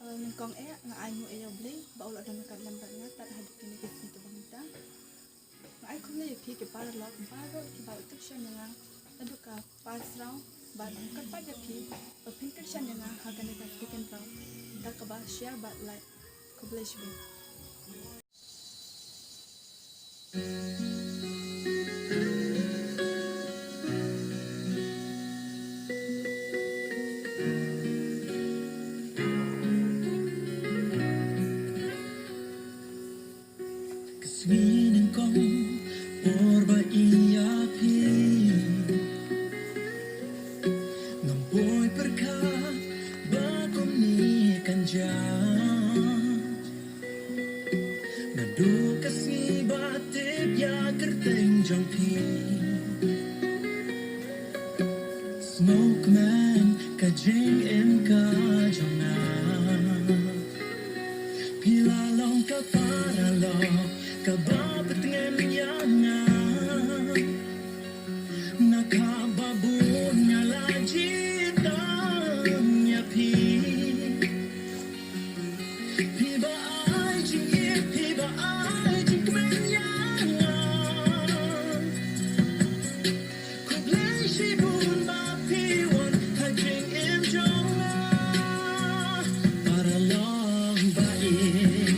Nengkong nga ay mo ayaw bli baula dan kat lambat nga tat hadap kini kisi tu bangita nga ay kumle pi ke para lot baro ki ba utuk sya nga aduka pasrau ba kat pa pi pinter sya nga hagan ka tiken tau da ka ba share ba like kublish bi Swinen kong orba iapi Ng boy perkat bakom ni kanja Nadu kasi batip ya kerteng jangpi Smoke man kajing em ka jona Pilalong ka para lo Kababot ng yana Nakababon nga lajitan niya pi Piba ay jingit, piba ay jingkmenyana Kublay shibun mapiwan Kajing imjona Para lang bain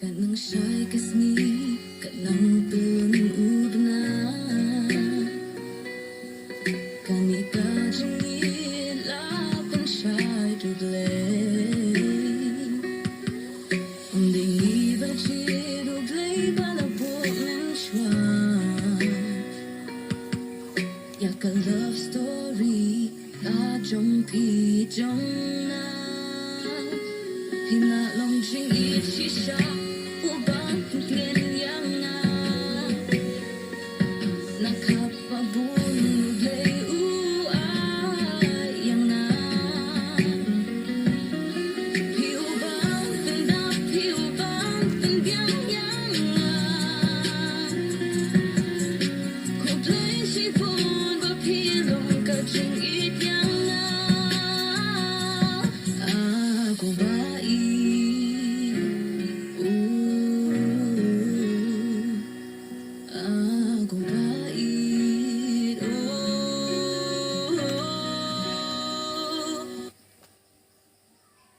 Kanang siya'y kasni, kanang tulong udna Kani ka jingin, lapan siya'y duglay Ang dingi ba siya duglay, balabot ng siya Yaka love story, ka jong pi jong na Hinalong jing it, she shot